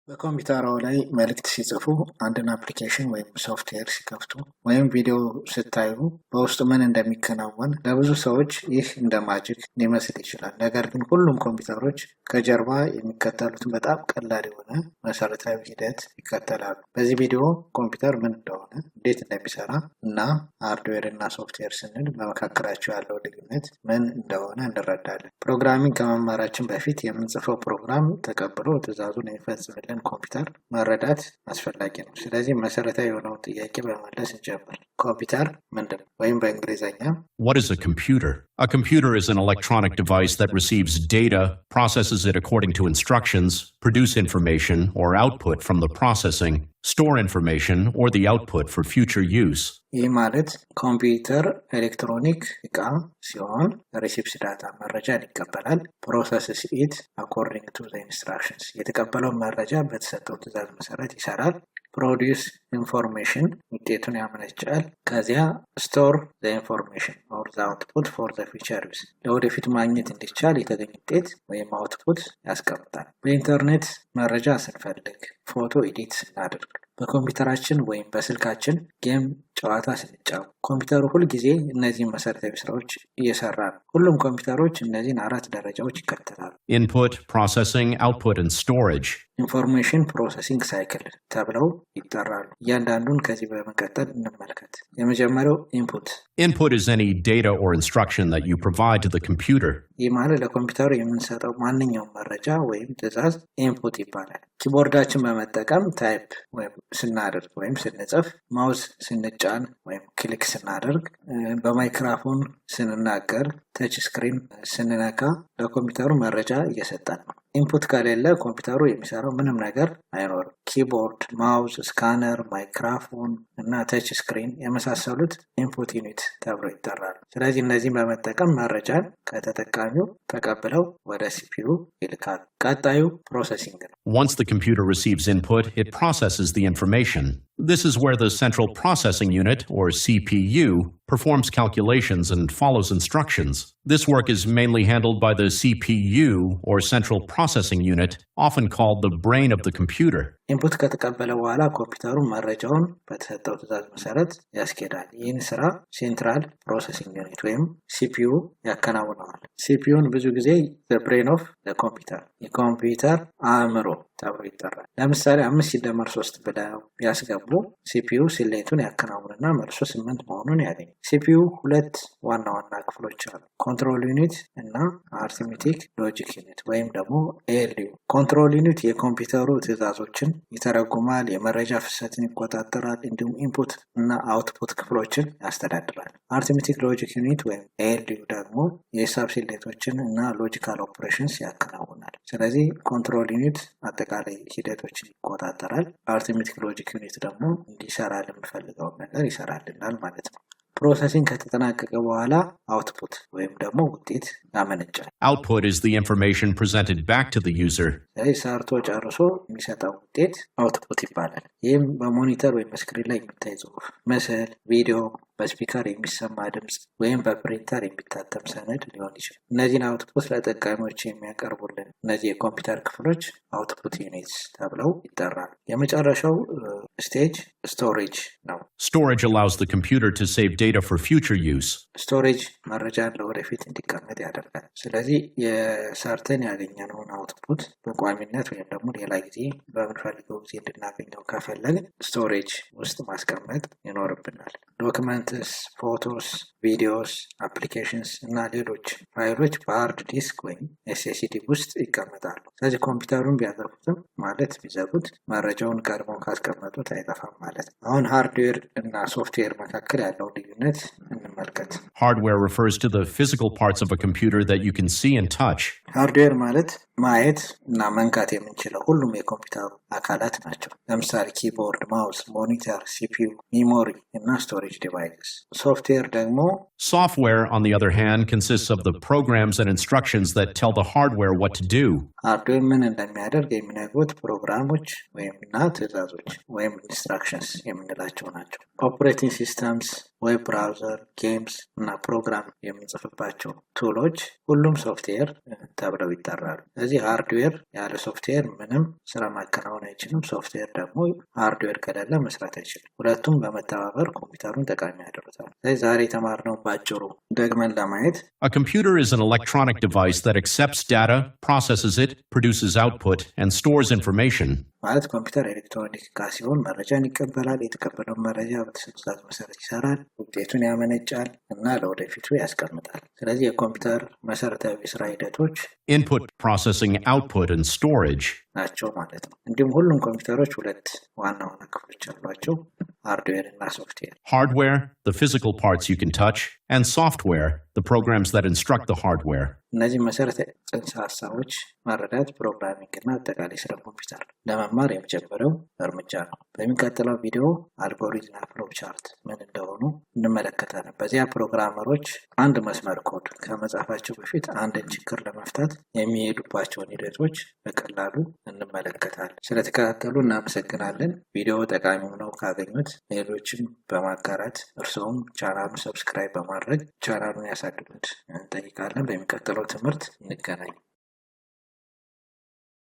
በኮምፒውተርዎ ላይ መልእክት ሲጽፉ፣ አንድን አፕሊኬሽን ወይም ሶፍትዌር ሲከፍቱ ወይም ቪዲዮ ስታዩ በውስጡ ምን እንደሚከናወን ለብዙ ሰዎች ይህ እንደ ማጂክ ሊመስል ይችላል። ነገር ግን ሁሉም ኮምፒውተሮች ከጀርባ የሚከተሉትን በጣም ቀላል የሆነ መሰረታዊ ሂደት ይከተላሉ። በዚህ ቪዲዮ ኮምፒውተር ምን እንደሆነ፣ እንዴት እንደሚሰራ እና ሃርድዌር እና ሶፍትዌር ስንል በመካከላቸው ያለው ልዩነት ምን እንደሆነ እንረዳለን። ፕሮግራሚንግ ከመማራችን በፊት የምንጽፈው ፕሮግራም ተቀብሎ ትዕዛዙን የሚፈጽምልን ኮምፒውተር መረዳት አስፈላጊ ነው። ስለዚህ መሰረታዊ የሆነውን ጥያቄ በመመለስ እንጀምር። ኮምፒውተር ምንድን ነው? ወይም በእንግሊዝኛ What is a computer? A computer is an electronic device that receives data, processes it according to instructions, produce information or output from the processing, store information or the output for future use. ይህ ማለት ኮምፒውተር ኤሌክትሮኒክ እቃ ሲሆን ሪሲፕስ ዳታ መረጃን ይቀበላል። ፕሮሰስስ ኢት አኮርዲንግ ቱ ዘ ኢንስትራክሽንስ የተቀበለውን መረጃ በተሰጠው ትዕዛዝ መሰረት ይሰራል። ፕሮዲውስ ኢንፎርሜሽን ውጤቱን ያመነጫል። ከዚያ ስቶር ዘ ኢንፎርሜሽን ኦር ዘ አውትፑት ፎር ዘ ፊውቸር ዩዝ ለወደፊት ማግኘት እንዲቻል የተገኘ ውጤት ወይም አውትፑት ያስቀምጣል። በኢንተርኔት መረጃ ስንፈልግ፣ ፎቶ ኤዲት ስናደርግ፣ በኮምፒውተራችን ወይም በስልካችን ጌም ጨዋታ ስንጫወት ኮምፒውተሩ ሁልጊዜ እነዚህን መሰረታዊ ስራዎች እየሰራ ነው። ሁሉም ኮምፒውተሮች እነዚህን 4 ደረጃዎች ይከተላሉ። Input, processing, output, and storage. ኢንፎርሜሽን ፕሮሰሲንግ ሳይክል ተብለው ይጠራሉ። እያንዳንዱን ከዚህ በመቀጠል እንመልከት። የመጀመሪያው ኢንፑት። Input is any data or instruction that you provide to the computer. ይህ ማለት ለኮምፒውተሩ የምንሰጠው ማንኛውም መረጃ ወይም ትዕዛዝ ኢንፑት ይባላል። ኪቦርዳችን በመጠቀም ታይፕ ወይም ስናደርግ ወይም ስንጽፍ፣ ማውስ ስንጫን ወይም ክሊክ ስናደርግ፣ በማይክሮፎን ስንናገር፣ ተች ስክሪን ስንነካ ለኮምፒውተሩ መረጃ እየሰጠን ነው። ኢንፑት ከሌለ ኮምፒውተሩ የሚሰራው ምንም ነገር አይኖርም። ኪቦርድ፣ ማውስ፣ ስካነር፣ ማይክሮፎን እና ተች ስክሪን የመሳሰሉት ኢንፑት ዩኒት ተብሎ ይጠራሉ። ስለዚህ እነዚህን በመጠቀም መረጃን ከተጠቃሚው ተቀብለው ወደ ሲፒዩ ይልካሉ። ቀጣዩ ፕሮሰሲንግ ነው። Once the computer receives input, it processes the information. This is where the Central Processing Unit, or CPU, performs calculations and follows instructions. This work is mainly handled by the CPU, or Central Processing Unit, often called the brain of the computer. ኢንፑት ከተቀበለ በኋላ ኮምፒውተሩ መረጃውን በተሰጠው ትዕዛዝ መሰረት ያስኬዳል። ይህን ስራ ሴንትራል ፕሮሰሲንግ ዩኒት ወይም ሲፒዩ ያከናውነዋል። ሲፒዩን ብዙ ጊዜ the brain of the computer የኮምፒውተር አእምሮ ተብሎ ይጠራል። ለምሳሌ 5 ሲደመር 3 ብለው ቢያስገቡ ሲፒዩ ስሌቱን ያከናውንና መልሶ 8 መሆኑን ያገኛል። ሲፒዩ 2 ዋና ዋና ክፍሎች አሉ። ኮንትሮል ዩኒት እና አርትሜቲክ ሎጂክ ዩኒት ወይም ደግሞ ኤልዩ። ኮንትሮል ዩኒት የኮምፒውተሩ ትዕዛዞችን ይተረጉማል፣ የመረጃ ፍሰትን ይቆጣጠራል፣ እንዲሁም ኢንፑት እና አውትፑት ክፍሎችን ያስተዳድራል። አርትሜቲክ ሎጂክ ዩኒት ወይም ኤልዩ ደግሞ የሂሳብ ስሌቶችን እና ሎጂካል ኦፕሬሽንስ ያከናውናል። ስለዚህ ኮንትሮል ዩኒት አጠቃላይ ሂደቶችን ይቆጣጠራል። አርትሜቲክ ሎጂክ ዩኒት ደግሞ እንዲሰራ የምንፈልገውን ነገር ይሰራልናል ማለት ነው። ፕሮሰሲንግ ከተጠናቀቀ በኋላ አውትፑት ወይም ደግሞ ውጤት ያመነጫል። Output is the information presented back to the user. ስለዚህ ሰርቶ ጨርሶ የሚሰጠው ውጤት አውትፑት ይባላል። ይህም በሞኒተር ወይም በስክሪን ላይ የሚታይ ጽሁፍ፣ ምስል፣ ቪዲዮ፣ በስፒከር የሚሰማ ድምፅ ወይም በፕሪንተር የሚታተም ሰነድ ሊሆን ይችላል። እነዚህን አውትፑት ለጠቃሚዎች የሚያቀርቡልን እነዚህ የኮምፒውተር ክፍሎች አውትፑት ዩኒትስ ተብለው ይጠራሉ። የመጨረሻው ስቴጅ ስቶሬጅ ነው። Storage allows the computer to save data for future use. ስቶሬጅ መረጃን ለወደፊት እንዲቀመጥ ያደርጋል። ስለዚህ የሰርተን ያገኘነውን አውትፑት በቋሚነት ወይም ደግሞ ሌላ ጊዜ በምንፈልገው ጊዜ እንድናገኘው ከፈለግን ስቶሬጅ ውስጥ ማስቀመጥ ይኖርብናል። ዶክመንትስ፣ ፎቶስ፣ ቪዲዮስ፣ አፕሊኬሽንስ እና ሌሎች ፋይሎች በሃርድ ዲስክ ወይም ኤስኤስዲ ውስጥ ይቀመጣሉ። ስለዚህ ኮምፒውተሩን ቢያጠፉትም ማለት ቢዘጉት መረጃውን ቀድመው ካስቀመጡት አይጠፋም ማለት ነው። አሁን ሃርድዌር እና ሶፍትዌር መካከል ያለው ልዩነት እንመልከት። Hardware refers to the physical parts of a computer that you can see and touch. ሃርድዌር ማለት ማየት እና መንካት የምንችለው ሁሉም የኮምፒውተሩ አካላት ናቸው። ለምሳሌ ኪቦርድ፣ ማውስ፣ ሞኒተር፣ ሲፒዩ፣ ሚሞሪ እና ስቶሬጅ ዲቫይስ። ሶፍትዌር ደግሞ Software, on the other hand, consists of the programs and instructions that tell the hardware what to do. ሃርድዌር ምን እንደሚያደርግ የሚነግሩት ፕሮግራሞች ወይም እና ትዕዛዞች ወይም ኢንስትራክሽንስ የምንላቸው ናቸው። ኦፕሬቲንግ ሲስተምስ፣ ዌብ ብራውዘር፣ ጌምስ እና ፕሮግራም የምንጽፍባቸው ቱሎች ሁሉም ሶፍትዌር ተብለው ይጠራሉ። ስለዚህ ሃርድዌር ያለ ሶፍትዌር ምንም ስራ ማከናወን አይችልም። ሶፍትዌር ደግሞ ሃርድዌር ከሌለ መስራት አይችልም። ሁለቱም በመተባበር ኮምፒውተሩን ጠቃሚ ያደርጉታል። ስለዚህ ዛሬ የተማርነው ባጭሩ ደግመን ለማየት A computer is an electronic device that accepts data, processes it, produces output, and stores information. ማለት ኮምፒውተር ኤሌክትሮኒክ ዕቃ ሲሆን መረጃን ይቀበላል። የተቀበለውን መረጃ በተሰጠው መሰረት ይሰራል፣ ውጤቱን ያመነጫል እና ለወደፊቱ ያስቀምጣል። ስለዚህ የኮምፒውተር መሰረታዊ የስራ ሂደቶች Input, processing, output, and storage. ናቸው ማለት ነው። እንዲሁም ሁሉም ኮምፒውተሮች ሁለት ዋና ዋና ክፍሎች አሏቸው፣ ሃርድዌር እና ሶፍትዌር። Hardware, the physical parts you can touch, and software, the programs that instruct the hardware. እነዚህ መሰረታዊ ጽንሰ ሀሳቦች መረዳት ፕሮግራሚንግ እና አጠቃላይ ስለ ኮምፒውተር ለመማር የመጀመሪያው እርምጃ ነው። በሚቀጥለው ቪዲዮ አልጎሪዝም እና ፍሎው ቻርት ምን እንደሆኑ እንመለከታለን። በዚያ ፕሮግራመሮች አንድ መስመር ኮድ ከመጻፋቸው በፊት አንድን ችግር ለመፍታት የሚሄዱባቸውን ሂደቶች በቀላሉ እንመለከታለን። ስለተከታተሉ እናመሰግናለን። ቪዲዮ ጠቃሚ ሆነው ካገኙት ሌሎችም በማጋራት እርስዎም ቻናሉን ሰብስክራይብ በማድረግ ቻናሉን ያሳድጉት እንጠይቃለን። በሚቀጥለው ትምህርት እንገናኝ።